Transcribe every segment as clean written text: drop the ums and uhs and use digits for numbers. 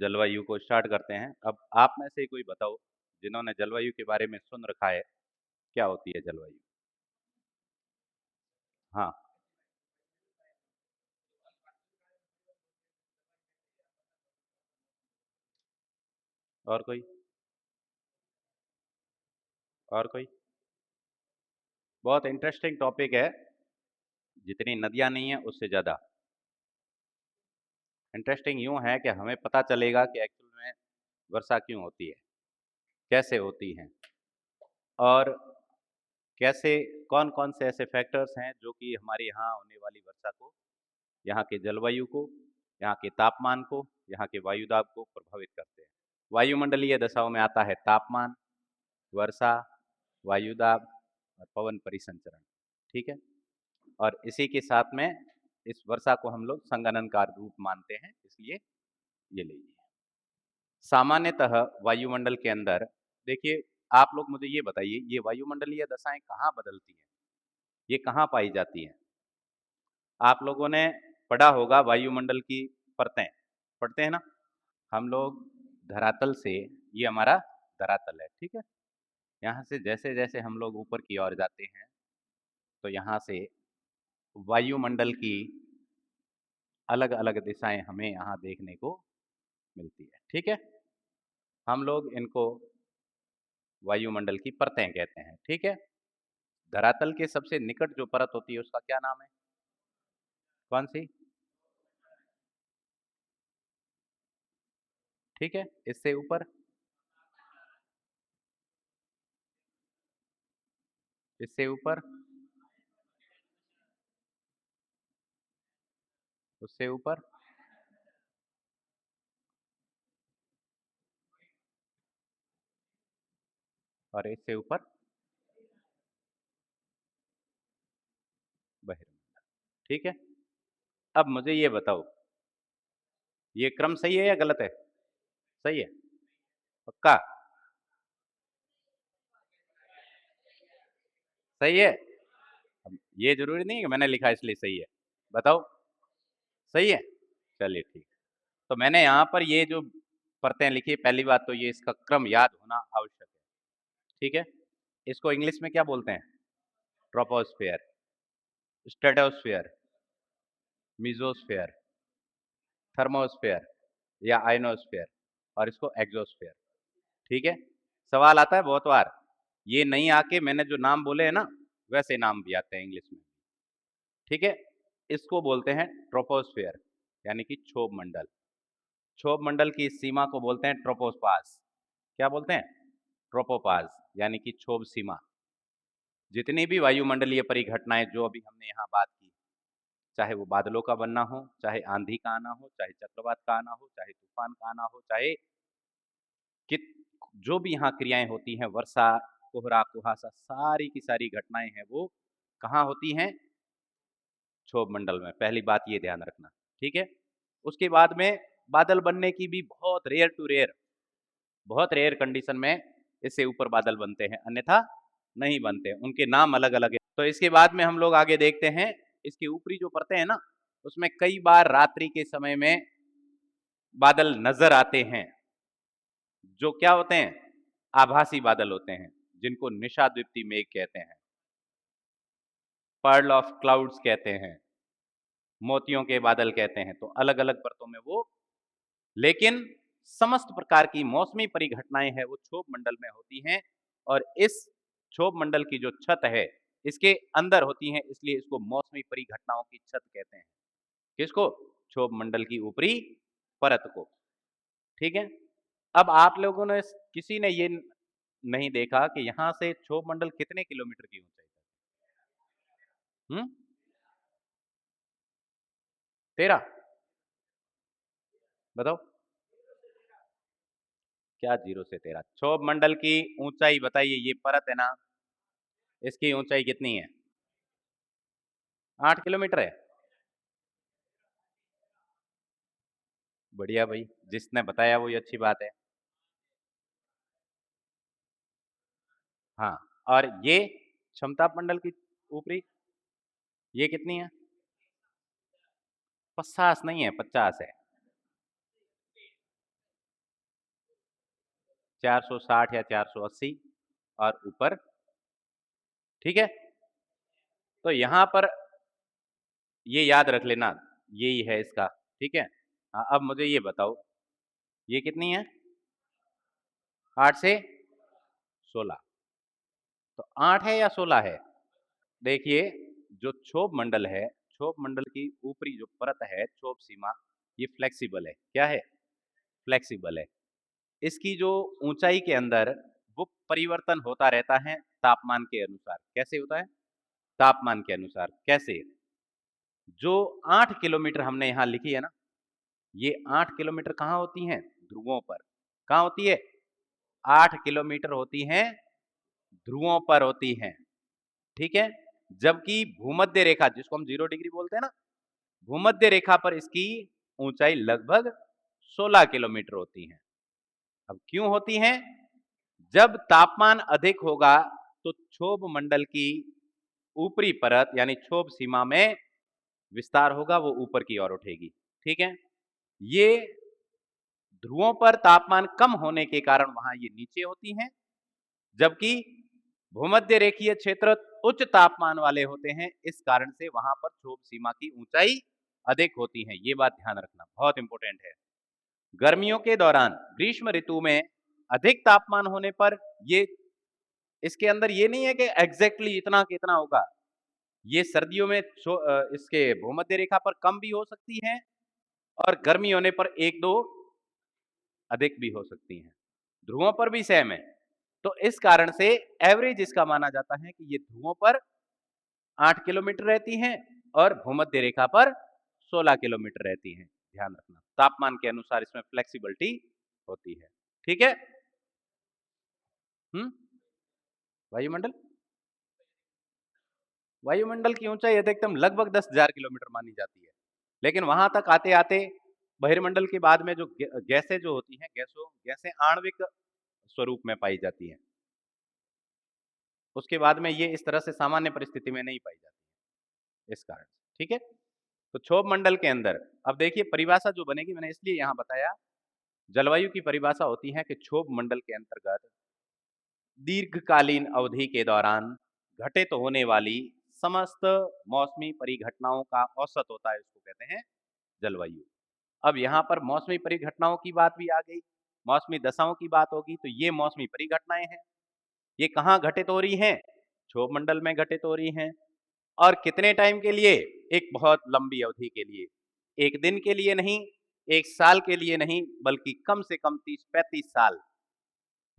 जलवायु को स्टार्ट करते हैं। अब आप में से ही कोई बताओ, जिन्होंने जलवायु के बारे में सुन रखा है, क्या होती है जलवायु? हाँ। और कोई? और कोई? बहुत इंटरेस्टिंग टॉपिक है। जितनी नदियां नहीं है उससे ज्यादा इंटरेस्टिंग यूं है कि हमें पता चलेगा कि एक्चुअल में वर्षा क्यों होती है, कैसे होती है, और कैसे कौन कौन से ऐसे फैक्टर्स हैं जो कि हमारे यहाँ होने वाली वर्षा को, यहाँ के जलवायु को, यहाँ के तापमान को, यहाँ के वायुदाब को प्रभावित करते हैं। वायुमंडलीय दशाओं में आता है तापमान, वर्षा, वायुदाब और पवन परिसंचरण। ठीक है। और इसी के साथ में इस वर्षा को हम लोग संगणनकार रूप मानते हैं, इसलिए ये लीजिए। सामान्यतः वायुमंडल के अंदर, देखिए, आप लोग मुझे ये बताइए, ये वायुमंडलीय दशाएं कहाँ बदलती हैं, ये कहाँ पाई जाती हैं? आप लोगों ने पढ़ा होगा वायुमंडल की परतें, पढ़ते हैं ना हम लोग। धरातल से, ये हमारा धरातल है, ठीक है। यहाँ से जैसे जैसे हम लोग ऊपर की ओर जाते हैं, तो यहाँ से वायुमंडल की अलग अलग दिशाएं हमें यहाँ देखने को मिलती है, ठीक है। हम लोग इनको वायुमंडल की परतें कहते हैं, ठीक है। धरातल के सबसे निकट जो परत होती है उसका क्या नाम है? कौन सी? ठीक है। इससे ऊपर? इससे ऊपर? उससे ऊपर? और इससे ऊपर? बहिर्मंडल। ठीक है। अब मुझे ये बताओ, ये क्रम सही है या गलत है? सही है? पक्का? सही है? अब ये जरूरी नहीं है कि मैंने लिखा इसलिए सही है। बताओ। सही है? चलिए ठीक। तो मैंने यहाँ पर ये जो परतें लिखी, पहली बात तो ये इसका क्रम याद होना आवश्यक है, ठीक है। इसको इंग्लिश में क्या बोलते हैं? ट्रोपोस्फेयर, स्ट्रेटोस्फेयर, मीजोस्फेयर, थर्मोस्फेयर या आइनोस्फेयर, और इसको एक्सोस्फेयर। ठीक है। सवाल आता है बहुत बार, ये नहीं आके मैंने जो नाम बोले हैं ना, वैसे नाम भी आते हैं इंग्लिश में, ठीक है। इसको बोलते हैं ट्रोपोस्फेयर, यानी कि क्षोभ मंडल। क्षोभ मंडल की इस सीमा को बोलते हैं ट्रोपोस्पास। क्या बोलते हैं? ट्रोपोपाज, यानी कि क्षोभ सीमा। जितनी भी वायुमंडलीय परिघटनाएं जो अभी हमने यहाँ बात की, चाहे वो बादलों का बनना हो, चाहे आंधी का आना हो, चाहे चक्रवात का आना हो, चाहे तूफान का आना हो, चाहे कित जो भी यहाँ क्रियाएं होती हैं, वर्षा, कोहरा, कुहासा, सारी की सारी घटनाएं हैं वो कहाँ होती हैं? क्षोभ मंडल में। पहली बात ये ध्यान रखना, ठीक है। उसके बाद में बादल बनने की भी बहुत रेयर कंडीशन में इससे ऊपर बादल बनते हैं, अन्यथा नहीं बनते। उनके नाम अलग अलग है। तो इसके बाद में हम लोग आगे देखते हैं, इसके ऊपरी जो परतें हैं ना, उसमें कई बार रात्रि के समय में बादल नजर आते हैं, जो क्या होते हैं? आभासी बादल होते हैं, जिनको निशाद्वीप्ति मेघ कहते हैं, पर्ल ऑफ क्लाउड्स कहते हैं, मोतियों के बादल कहते हैं। तो अलग अलग परतों में वो, लेकिन समस्त प्रकार की मौसमी परिघटनाएं हैं वो क्षोभ मंडल में होती हैं। और इस क्षोभ मंडल की जो छत है, इसके अंदर होती है, इसलिए इसको मौसमी परिघटनाओं की छत कहते हैं। किसको? क्षोभ मंडल की ऊपरी परत को, ठीक है। अब आप लोगों ने, किसी ने ये नहीं देखा कि यहां से क्षोभ मंडल कितने किलोमीटर की ऊंचाई पर? 13? बताओ। क्या 0 से 13? क्षोभ मंडल की ऊंचाई बताइए, ये परत है ना, इसकी ऊंचाई कितनी है? 8 किलोमीटर है। बढ़िया भाई, जिसने बताया वो ये अच्छी बात है। हाँ। और ये क्षमता मंडल की ऊपरी, ये कितनी है? 50 नहीं है, 50 है। 460 या 480 और ऊपर, ठीक है। तो यहाँ पर ये याद रख लेना, यही है इसका, ठीक है। हाँ, अब मुझे ये बताओ, ये कितनी है? 8 से 16। तो 8 है या 16 है? देखिए, जो क्षोभ मंडल है, क्षोभ मंडल की ऊपरी जो परत है, क्षोभ सीमा, ये फ्लेक्सिबल है। क्या है? फ्लेक्सिबल है। इसकी जो ऊंचाई के अंदर वो परिवर्तन होता रहता है तापमान के अनुसार। कैसे होता है? तापमान के अनुसार। कैसे? जो 8 किलोमीटर हमने यहाँ लिखी है ना, ये 8 किलोमीटर कहाँ होती हैं? ध्रुवों पर। कहाँ होती है? 8 किलोमीटर होती हैं ध्रुवों पर होती हैं, ठीक है। जबकि भूमध्य रेखा, जिसको हम 0 डिग्री बोलते हैं ना, भूमध्य रेखा पर इसकी ऊंचाई लगभग 16 किलोमीटर होती है। अब क्यों होती हैं? जब तापमान अधिक होगा तो क्षोभ मंडल की ऊपरी परत यानी क्षोभ सीमा में विस्तार होगा, वो ऊपर की ओर उठेगी, ठीक है। ये ध्रुवों पर तापमान कम होने के कारण वहां ये नीचे होती हैं, जबकि भूमध्य रेखीय क्षेत्र उच्च तापमान वाले होते हैं, इस कारण से वहां पर क्षोभ सीमा की ऊंचाई अधिक होती है। ये बात ध्यान रखना, बहुत इंपॉर्टेंट है। गर्मियों के दौरान, ग्रीष्म ऋतु में अधिक तापमान होने पर ये, इसके अंदर ये नहीं है कि एग्जैक्टली इतना कितना होगा। ये सर्दियों में इसके भूमध्य रेखा पर कम भी हो सकती है और गर्मी होने पर 1-2 अधिक भी हो सकती हैं। ध्रुवों पर भी सेम है। तो इस कारण से एवरेज इसका माना जाता है कि ये ध्रुवों पर 8 किलोमीटर रहती हैं और भूमध्य रेखा पर 16 किलोमीटर रहती हैं। ध्यान रखना, तापमान के अनुसार इसमें फ्लेक्सिबिलिटी होती है, ठीक है। वायुमंडल, वायुमंडल की ऊंचाई अधिकतम लगभग 10,000 किलोमीटर मानी जाती है, लेकिन वहां तक आते आते बहिर्मंडल के बाद में जो गैसें जो होती हैं, गैसें आणविक स्वरूप में पाई जाती हैं। उसके बाद में ये इस तरह से सामान्य परिस्थिति में नहीं पाई जाती है, इस कारण, ठीक है। तो क्षोभ मंडल के अंदर अब देखिए परिभाषा जो बनेगी, मैंने इसलिए यहां बताया, जलवायु की परिभाषा होती है कि क्षोभ मंडल के अंतर्गत दीर्घकालीन अवधि के दौरान घटित होने वाली समस्त मौसमी परिघटनाओं का औसत होता है, इसको कहते हैं जलवायु। अब यहाँ पर मौसमी परिघटनाओं की बात भी आ गई, मौसमी दशाओं की बात होगी, तो ये मौसमी परिघटनाएं हैं। ये कहाँ घटित हो रही हैं? क्षोभ मंडल में घटित हो रही हैं। और कितने टाइम के लिए? एक बहुत लंबी अवधि के लिए। एक दिन के लिए नहीं, एक साल के लिए नहीं, बल्कि कम से कम 30-35 साल।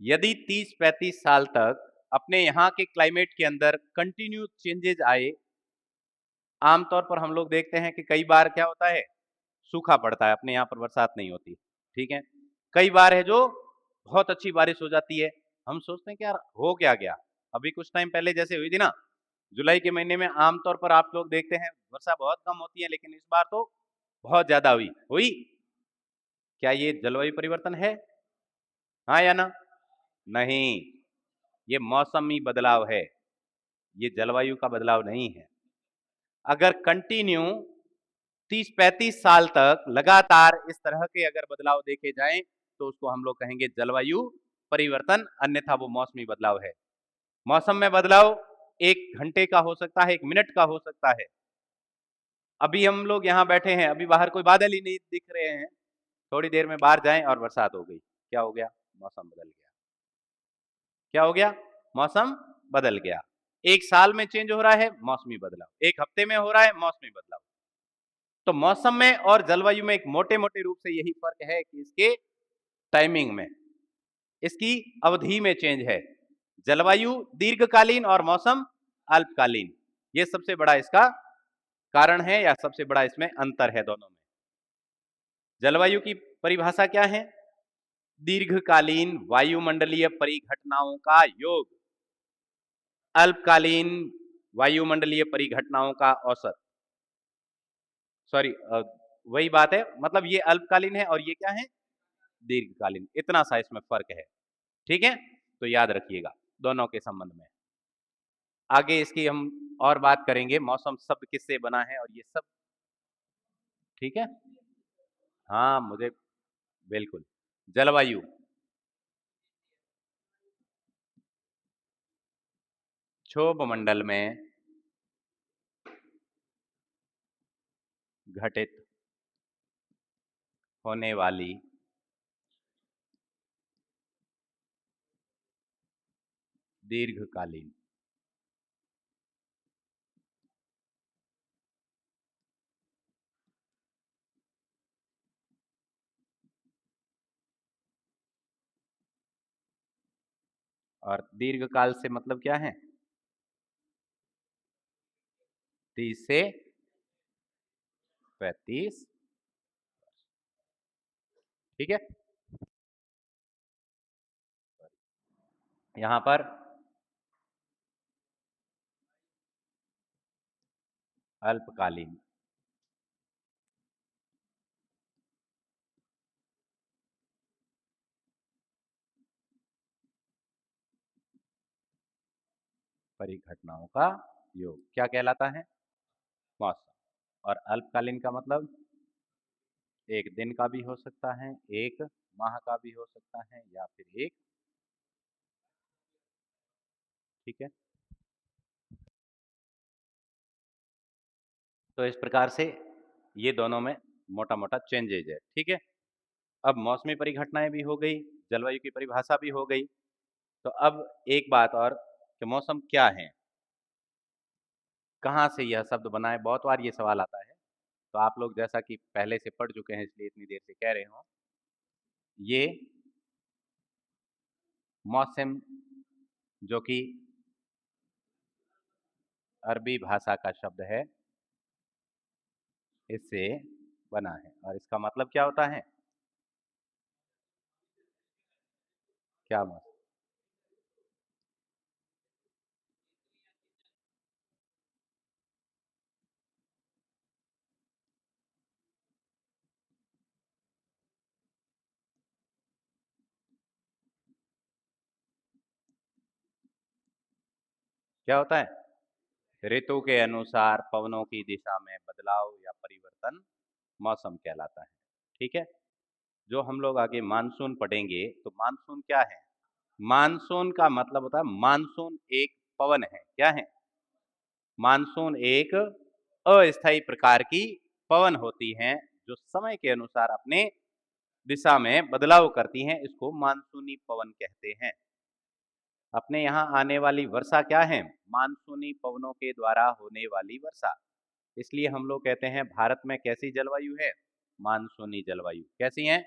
यदि 30-35 साल तक अपने यहाँ के क्लाइमेट के अंदर कंटिन्यू चेंजेज आए, आमतौर पर हम लोग देखते हैं कि कई बार क्या होता है, सूखा पड़ता है, अपने यहाँ पर बरसात नहीं होती, ठीक है। कई बार है जो बहुत अच्छी बारिश हो जाती है, हम सोचते हैं कि यार हो क्या गया। अभी कुछ टाइम पहले जैसे हुई थी ना, जुलाई के महीने में आमतौर पर आप लोग देखते हैं वर्षा बहुत कम होती है, लेकिन इस बार तो बहुत ज्यादा हुई हुई। क्या ये जलवायु परिवर्तन है? हाँ या ना? नहीं, ये मौसमी बदलाव है, ये जलवायु का बदलाव नहीं है। अगर कंटिन्यू 30-35 साल तक लगातार इस तरह के अगर बदलाव देखे जाएं, तो उसको हम लोग कहेंगे जलवायु परिवर्तन, अन्यथा वो मौसमी बदलाव है। मौसम में बदलाव 1 घंटे का हो सकता है, 1 मिनट का हो सकता है। अभी हम लोग यहाँ बैठे हैं, अभी बाहर कोई बादल ही नहीं दिख रहे हैं, थोड़ी देर में बाहर जाएं और बरसात हो गई। क्या हो गया? मौसम बदल गया। क्या हो गया? मौसम बदल गया। एक साल में चेंज हो रहा है, मौसमी बदलाव। एक हफ्ते में हो रहा है, मौसमी बदलाव। तो मौसम में और जलवायु में एक मोटे मोटे रूप से यही फर्क है कि इसके टाइमिंग में, इसकी अवधि में चेंज है। जलवायु दीर्घकालीन और मौसम अल्पकालीन, ये सबसे बड़ा इसका कारण है या सबसे बड़ा इसमें अंतर है दोनों में। जलवायु की परिभाषा क्या है? दीर्घकालीन वायुमंडलीय परिघटनाओं का योग, अल्पकालीन वायुमंडलीय परिघटनाओं का औसत। सॉरी, वही बात है, मतलब ये अल्पकालीन है और ये क्या है? दीर्घकालीन। इतना सा इसमें फर्क है, ठीक है। तो याद रखिएगा दोनों के संबंध में। आगे इसकी हम और बात करेंगे, मौसम शब्द किससे बना है और ये सब, ठीक है। हाँ, मुझे बिल्कुल, जलवायु क्षोभ मंडल में घटित होने वाली दीर्घकालीन और दीर्घकाल से मतलब क्या है? 30 से 35। ठीक है, यहां पर अल्पकालीन परिघटनाओं का योग क्या कहलाता है? मौसम। और अल्पकालीन का मतलब एक दिन का भी हो सकता है, एक माह का भी हो सकता है, या फिर एक। ठीक है, तो इस प्रकार से ये दोनों में मोटा मोटा चेंजेज है। ठीक है, अब मौसमी परिघटनाएं भी हो गई, जलवायु की परिभाषा भी हो गई। तो अब एक बात और कि मौसम क्या है, कहाँ से यह शब्द बना है, बहुत बार ये सवाल आता है। तो आप लोग जैसा कि पहले से पढ़ चुके हैं इसलिए इतनी देर से कह रहे हो, ये मौसम जो कि अरबी भाषा का शब्द है, इससे बना है। और इसका मतलब क्या होता है? क्या मौसम? क्या होता है? ऋतु के अनुसार पवनों की दिशा में बदलाव या परिवर्तन मौसम कहलाता है। ठीक है, जो हम लोग आगे मानसून पढ़ेंगे, तो मानसून क्या है? मानसून का मतलब होता है, मानसून एक पवन है। क्या है? मानसून एक अस्थायी प्रकार की पवन होती हैं जो समय के अनुसार अपने दिशा में बदलाव करती हैं, इसको मानसूनी पवन कहते हैं। अपने यहाँ आने वाली वर्षा क्या है? मानसूनी पवनों के द्वारा होने वाली वर्षा। इसलिए हम लोग कहते हैं भारत में कैसी जलवायु है? मानसूनी जलवायु। कैसी है?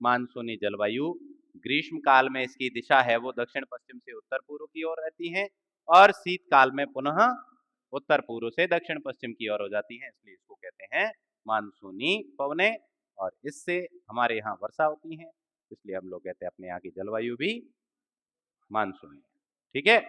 मानसूनी जलवायु। ग्रीष्म काल में इसकी दिशा है वो दक्षिण पश्चिम से उत्तर पूर्व की ओर रहती है, और शीतकाल में पुनः उत्तर पूर्व से दक्षिण पश्चिम की ओर हो जाती है, इसलिए इसको कहते हैं मानसूनी पवने। और इससे हमारे यहाँ वर्षा होती है, इसलिए हम लोग कहते हैं अपने यहाँ की जलवायु भी मानसूनी है। ठीक है।